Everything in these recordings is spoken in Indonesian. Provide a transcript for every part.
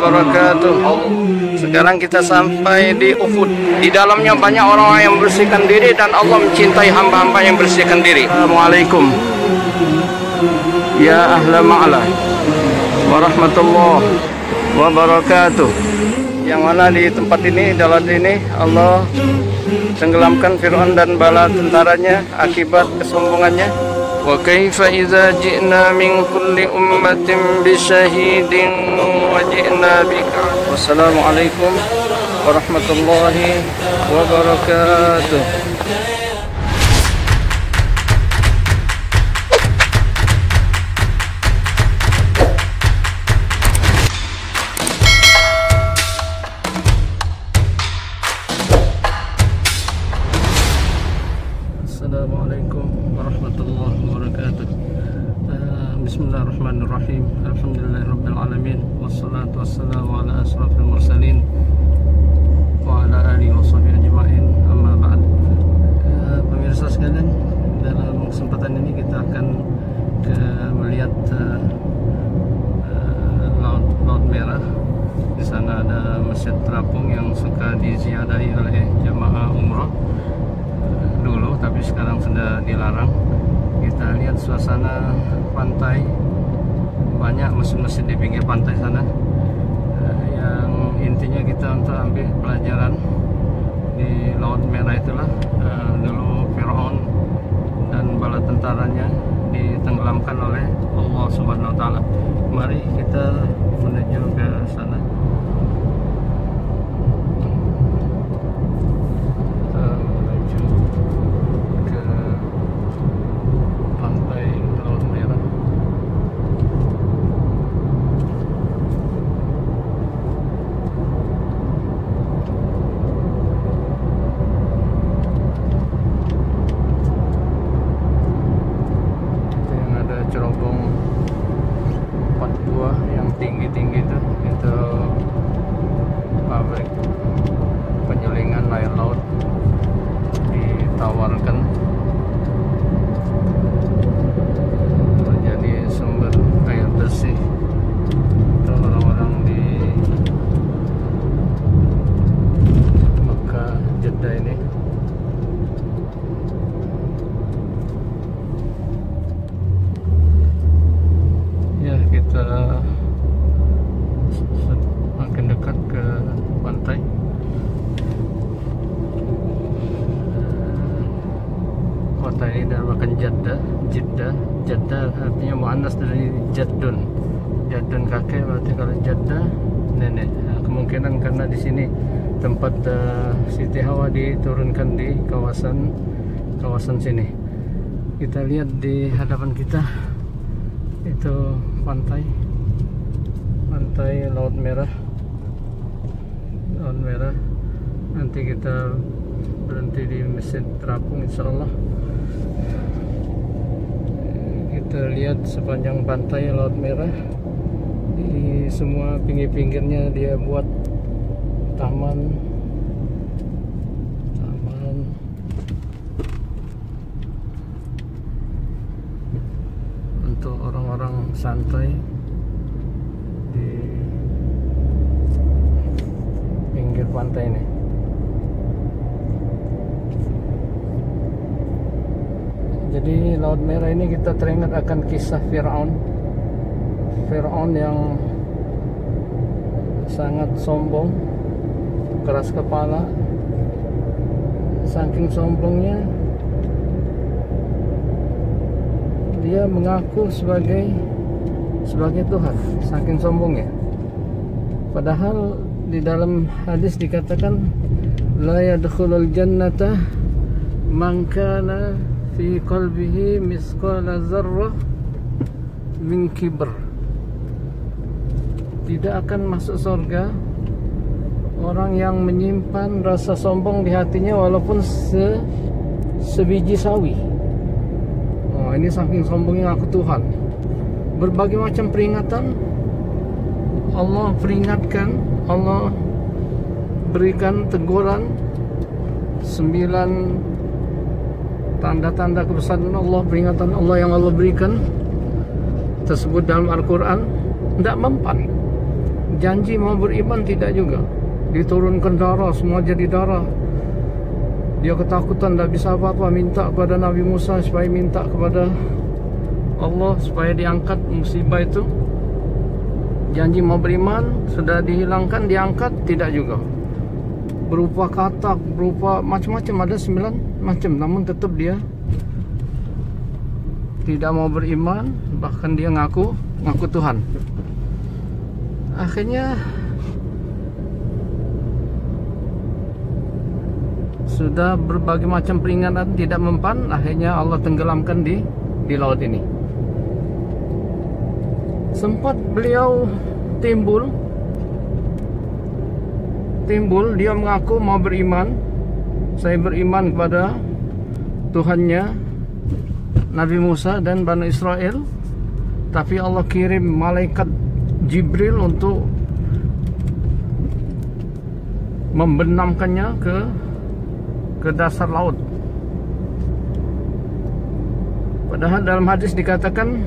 wabarakatuh. Sekarang kita sampai di Uhud. Di dalamnya banyak orang yang bersihkan diri dan Allah mencintai hamba-hamba yang bersihkan diri. Assalamualaikum ya ahla ma'la warahmatullahi wabarakatuh. Yang mana di tempat ini, dalam ini Allah tenggelamkan Fir'aun dan bala tentaranya akibat kesombongannya. Wa kaifa idza ji'na min kulli ummatin bi syahidin wa ji'na bika. Wassalamualaikum warahmatullahi wabarakatuh. Assalamualaikum warahmatullahi wabarakatuh. Bismillahirrahmanirrahim. Alhamdulillahirabbil alamin wassalatu wassalamu ala asrofil mursalin wa ala alihi washabbihi ajmain. Amma ba'd. Pemirsa sekalian, dalam kesempatan ini kita akan melihat Laut Merah. Di sana ada Masjid Terapung yang suka diziarahi oleh jamaah umrah dulu, tapi sekarang sudah dilarang. Kita lihat suasana pantai, banyak masjid-masjid di pinggir pantai sana. Yang intinya kita untuk ambil pelajaran di Laut Merah itulah, dulu Fir'aun dan bala tentaranya ditenggelamkan oleh Allah Subhanahu wa Ta'ala. Mari kita menuju ke sana. Cerobong 4 buah yang tinggi-tinggi itu pabrik penyulingan air laut, ditawarkan menjadi sumber air bersih untuk orang-orang di Mekah, Jeddah ini. Kita makin dekat ke pantai. Kota ini dinamakan Jeddah artinya muannas dari Jaddun. Jaddun kakek, berarti kalau Jeddah nenek. Kemungkinan karena di sini tempat Siti Hawa diturunkan di kawasan sini. Kita lihat di hadapan kita itu pantai Laut Merah. Nanti kita berhenti di Masjid Terapung insyaallah. Kita lihat sepanjang pantai Laut Merah, di semua pinggir-pinggirnya dia buat taman untuk orang-orang santai di pinggir pantai ini. Jadi Laut Merah ini kita teringat akan kisah Fir'aun yang sangat sombong, keras kepala. Saking sombongnya dia mengaku sebagai Tuhan, saking sombongnya. Padahal di dalam hadis dikatakan la yadkhulul jannata man kana fi qalbihi misqala dzarrah min kibr. Tidak akan masuk surga orang yang menyimpan rasa sombong di hatinya walaupun sebiji sawi. Ini saking sombongnya aku Tuhan. Berbagai macam peringatan Allah peringatkan, Allah berikan teguran, 9 tanda-tanda kebesaran Allah, peringatan Allah yang Allah berikan tersebut dalam Al-Quran. Tidak mempan Janji mau beriman tidak juga. Diturunkan darah, semua jadi darah. Dia ketakutan, tak bisa apa-apa. Minta kepada Nabi Musa supaya minta kepada Allah supaya diangkat musibah itu. Janji mau beriman sudah dihilangkan, diangkat tidak juga. Berupa katak, berupa macam-macam, ada 9 macam. Namun tetap dia tidak mau beriman. Bahkan dia ngaku Tuhan. Akhirnya sudah berbagai macam peringatan tidak mempan. Akhirnya Allah tenggelamkan di laut ini. Sempat beliau timbul, dia mengaku mau beriman. Saya beriman kepada Tuhannya Nabi Musa dan Bani Israel. Tapi Allah kirim malaikat Jibril untuk membenamkannya ke dasar laut. Padahal dalam hadis dikatakan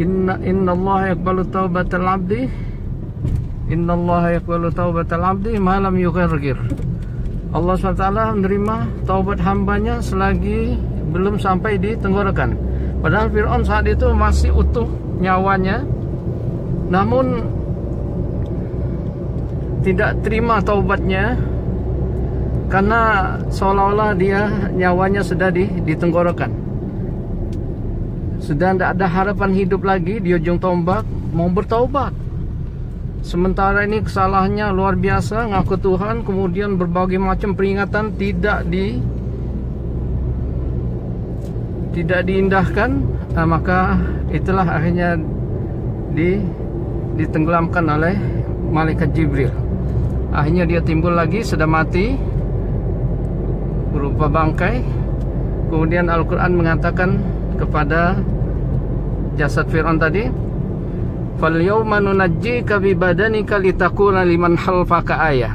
Innallaha yaqbalu taubatal abdi ma lam yughargir. Allah SWT menerima taubat hambanya selagi belum sampai di tenggorokan. Padahal Fir'aun saat itu masih utuh nyawanya, namun tidak terima taubatnya karena seolah-olah dia nyawanya sudah di tenggorokan. Sudah tidak ada harapan hidup lagi di ujung tombak, mau bertaubat. Sementara ini kesalahannya luar biasa, ngaku Tuhan, kemudian berbagai macam peringatan tidak diindahkan. Nah, maka itulah akhirnya ditenggelamkan oleh malaikat Jibril. Akhirnya dia timbul lagi, sudah mati berupa bangkai. Kemudian Al-Quran mengatakan kepada jasad Fir'aun tadi, fal yawma nunajjika bi badanika litakuna liman khalfaka ayah.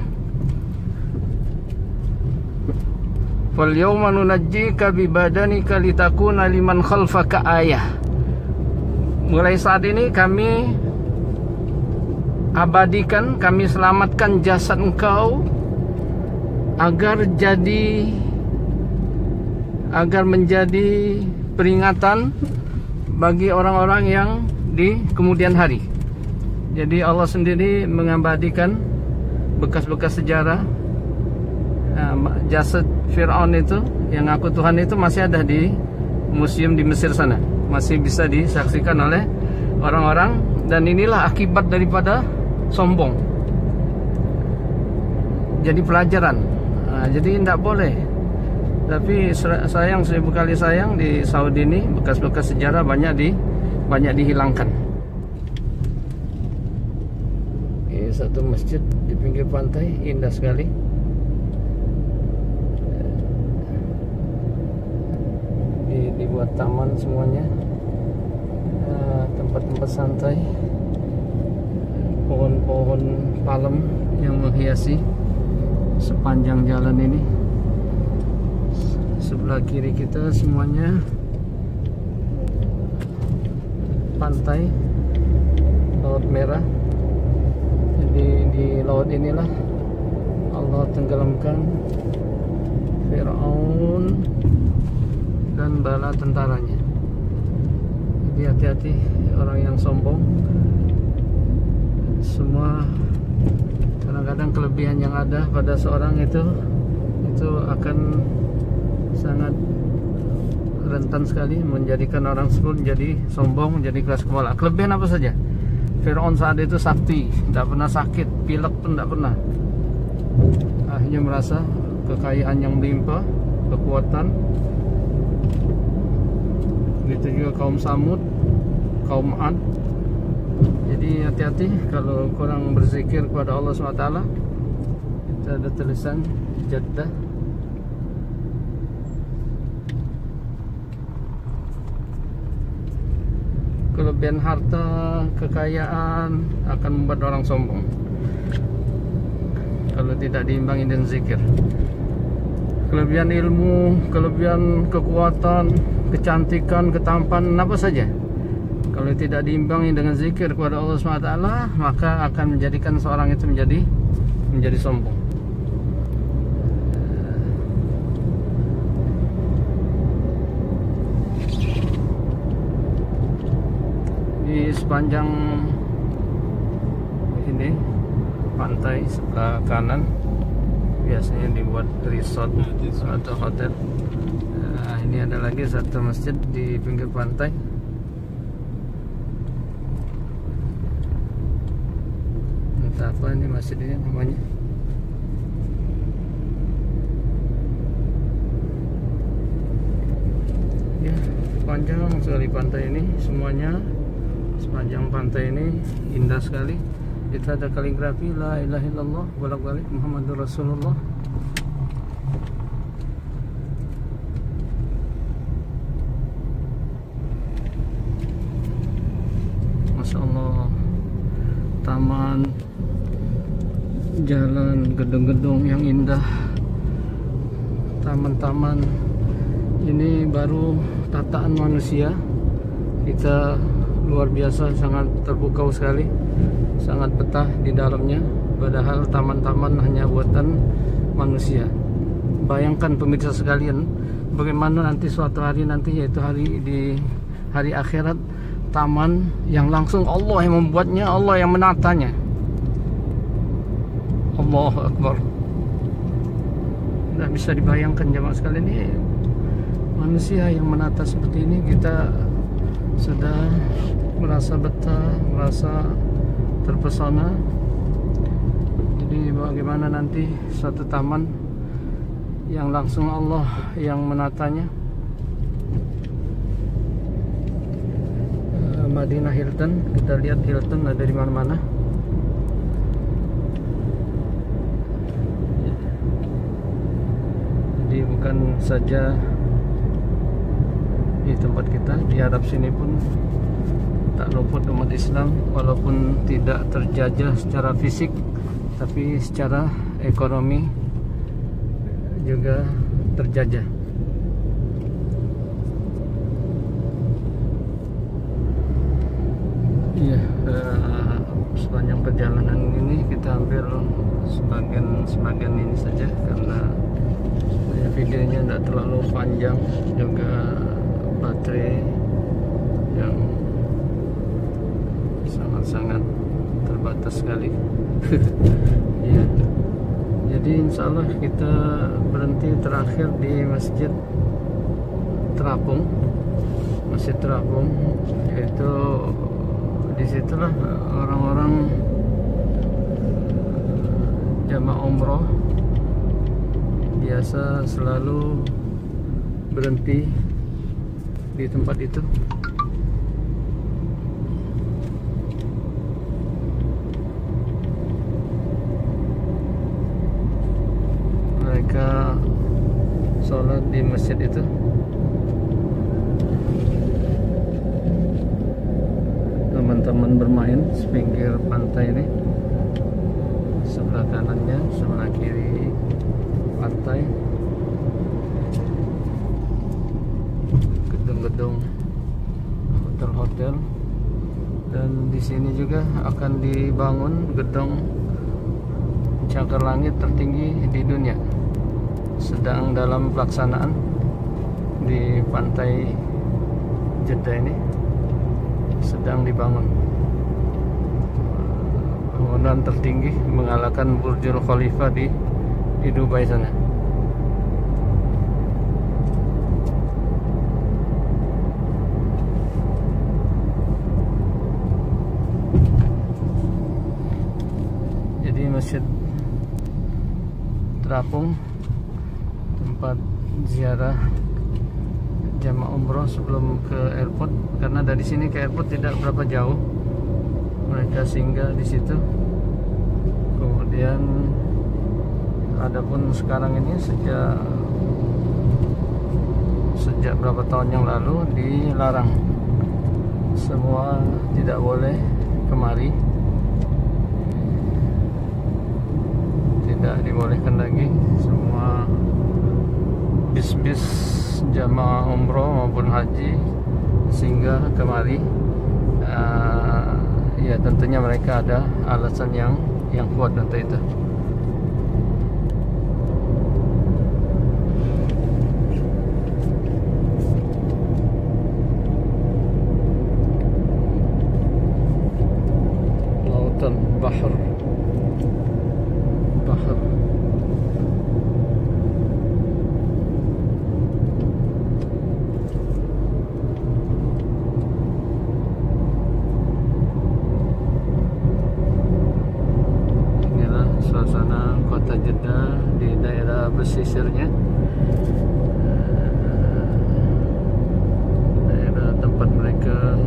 Fal yawma nunajjika bi badanika litakuna liman khalfaka ayah. Mulai saat ini kami abadikan, kami selamatkan jasad engkau agar menjadi peringatan bagi orang-orang yang di kemudian hari. Jadi Allah sendiri mengabadikan bekas-bekas sejarah. Jasad Fir'aun itu yang ngaku Tuhan itu masih ada di museum di Mesir sana, masih bisa disaksikan oleh orang-orang. Dan inilah akibat daripada sombong. Jadi pelajaran. Jadi tidak boleh. Tapi sayang, 1000 kali sayang, di Saudi ini bekas-bekas sejarah banyak dihilangkan. Ini satu masjid di pinggir pantai, indah sekali. Dibuat taman semuanya, tempat-tempat santai, pohon-pohon palem yang menghiasi sepanjang jalan ini. Sebelah kiri kita semuanya pantai, Laut Merah. Jadi di laut inilah Allah tenggelamkan Fir'aun dan bala tentaranya. Jadi hati-hati orang yang sombong. Semua kadang-kadang kelebihan yang ada pada seorang itu akan sangat rentan sekali menjadikan orang tersebut menjadi sombong, menjadi keras kepala. Kelebihan apa saja? Fir'aun saat itu sakti, tidak pernah sakit, pilek pun tidak pernah. Akhirnya merasa kekayaan yang melimpah, kekuatan. Begitu juga kaum Samud, kaum Ad. Jadi hati-hati kalau kurang berzikir kepada Allah SWT. Itu ada tulisan Jeddah. Kelebihan harta, kekayaan akan membuat orang sombong kalau tidak diimbangi dengan zikir. Kelebihan ilmu, kelebihan kekuatan, kecantikan, ketampanan, apa saja, Kalau tidak diimbangi dengan zikir kepada Allah SWT, maka akan menjadikan seorang itu menjadi sombong. Di sepanjang ini pantai sebelah kanan biasanya dibuat resort atau hotel. Nah, ini ada lagi satu masjid di pinggir pantai. Entah apa ini masjid ini namanya. Ya, panjang sekali pantai ini, semuanya sepanjang pantai ini indah sekali. Itu ada kaligrafi la ilaha illallah bolak-balik Muhammadur Rasulullah. Masya Allah, taman, jalan, gedung-gedung yang indah, taman-taman ini baru tataan manusia. Kita luar biasa, sangat terpukau sekali, sangat betah di dalamnya. Padahal taman-taman hanya buatan manusia. Bayangkan pemirsa sekalian, bagaimana nanti suatu hari nanti, yaitu di hari akhirat, taman yang langsung Allah yang membuatnya, Allah yang menatanya. Allahu Akbar. Tidak bisa dibayangkan jemaah sekalian, ini manusia yang menata seperti ini. Kita sudah merasa betah, merasa terpesona. Jadi bagaimana nanti suatu taman yang langsung Allah yang menatanya. Madinah Hilton, kita lihat Hilton ada di mana-mana. Jadi bukan saja di tempat kita, di Arab sini pun tak luput umat Islam, walaupun tidak terjajah secara fisik, tapi secara ekonomi juga terjajah. Iya, sepanjang perjalanan ini kita ambil sebagian ini saja karena videonya tidak terlalu panjang, juga baterai yang sangat terbatas sekali. Ya, jadi insya Allah kita berhenti terakhir di Masjid Terapung, yaitu disitulah orang-orang jamaah umroh biasa selalu berhenti di tempat itu. Mereka sholat di masjid itu. Teman-teman bermain sepinggir pantai ini, sebelah kanannya, sebelah kiri pantai, gedung-gedung hotel-hotel, dan di sini juga akan dibangun gedung cakar langit tertinggi di dunia, sedang dalam pelaksanaan di pantai Jeddah ini, sedang dibangun. Bangunan tertinggi mengalahkan Burjul Khalifah di Dubai sana. Jadi Masjid Terapung tempat ziarah jamaah umroh sebelum ke airport, karena dari sini ke airport tidak berapa jauh. Mereka singgah di situ. Kemudian adapun sekarang ini sejak berapa tahun yang lalu dilarang, semua tidak boleh kemari, tidak dibolehkan lagi. Semua bis-bis jamaah umroh maupun haji singgah kemari Ya tentunya mereka ada alasan yang kuat untuk itu. Lautan Bahar. Suasana kota Jeddah di daerah pesisirnya, daerah tempat mereka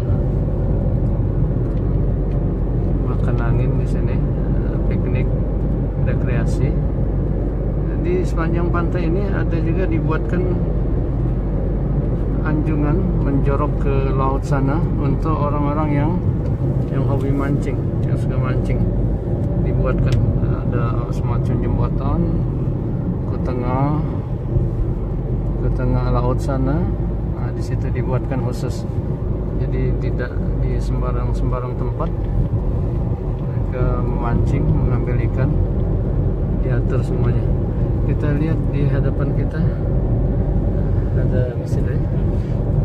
makan angin di sini, piknik, rekreasi. Di sepanjang pantai ini ada juga dibuatkan anjungan menjorok ke laut sana untuk orang-orang yang hobi mancing, yang suka mancing. Dibuatkan ada semacam jembatan ke tengah laut sana. Nah, di situ dibuatkan khusus, jadi tidak di sembarang tempat mereka memancing, mengambil ikan, diatur semuanya. Kita lihat di hadapan kita ada masjid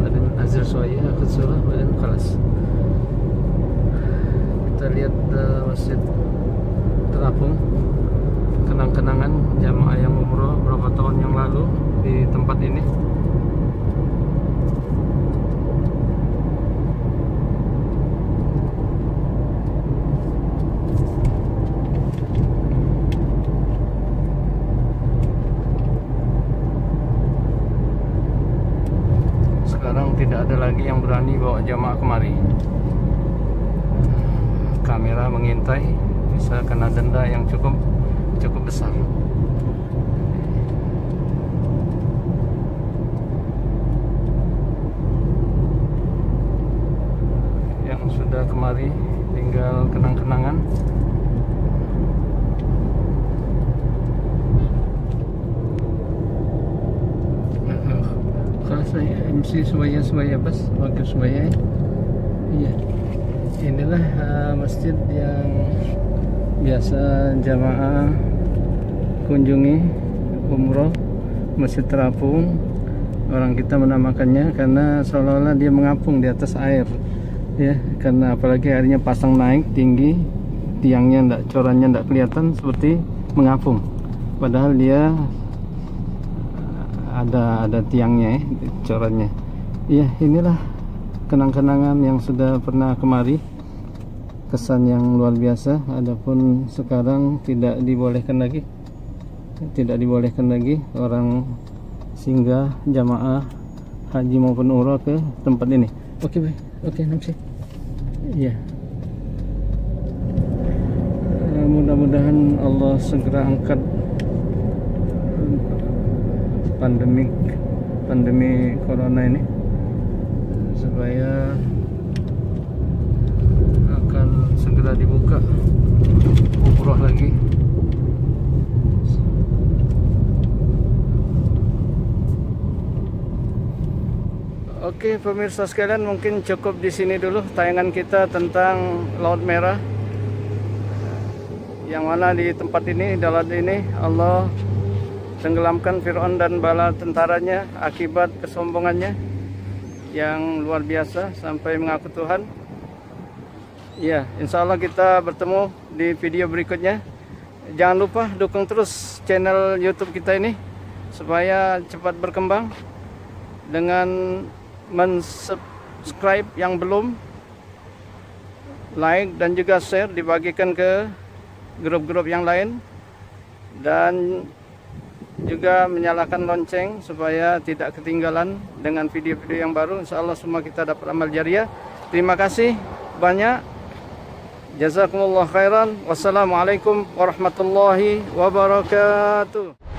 Badan Azhar Suwaya Surah Badan Kalas. Kita lihat masjid terapung, kenang-kenangan jamaah yang umroh beberapa tahun yang lalu di tempat ini. Sekarang tidak ada lagi yang berani bawa jamaah kemari. Kamera mengintai, bisa kena denda yang cukup besar. Yang sudah kemari tinggal kenang-kenangan. Kalau saya MC Suwaya Bas, wakil Suwaya. Iya. Inilah masjid yang biasa jamaah kunjungi umroh, Masjid Terapung. Orang kita menamakannya karena seolah-olah dia mengapung di atas air, ya. Karena apalagi airnya pasang naik tinggi, tiangnya corannya tidak kelihatan, seperti mengapung. Padahal dia ada tiangnya, corannya. Iya, inilah kenang-kenangan yang sudah pernah kemari. Kesan yang luar biasa. Adapun sekarang tidak dibolehkan lagi orang singgah jamaah haji maupun umroh ke tempat ini. Oke, Namsi. Iya. Mudah-mudahan Allah segera angkat pandemi corona ini, supaya akan segera dibuka umroh lagi. Oke, pemirsa sekalian, mungkin cukup di sini dulu tayangan kita tentang Laut Merah, yang mana di tempat ini, di laut ini, Allah tenggelamkan Fir'aun dan bala tentaranya akibat kesombongannya yang luar biasa sampai mengaku Tuhan. Ya, insya Allah kita bertemu di video berikutnya. Jangan lupa dukung terus channel YouTube kita ini supaya cepat berkembang dengan subscribe yang belum, like dan juga share, dibagikan ke grup-grup yang lain, dan juga menyalakan lonceng supaya tidak ketinggalan dengan video-video yang baru. Insya Allah semua kita dapat amal jariah. Terima kasih banyak. Jazakumullah khairan. Wassalamualaikum warahmatullahi wabarakatuh.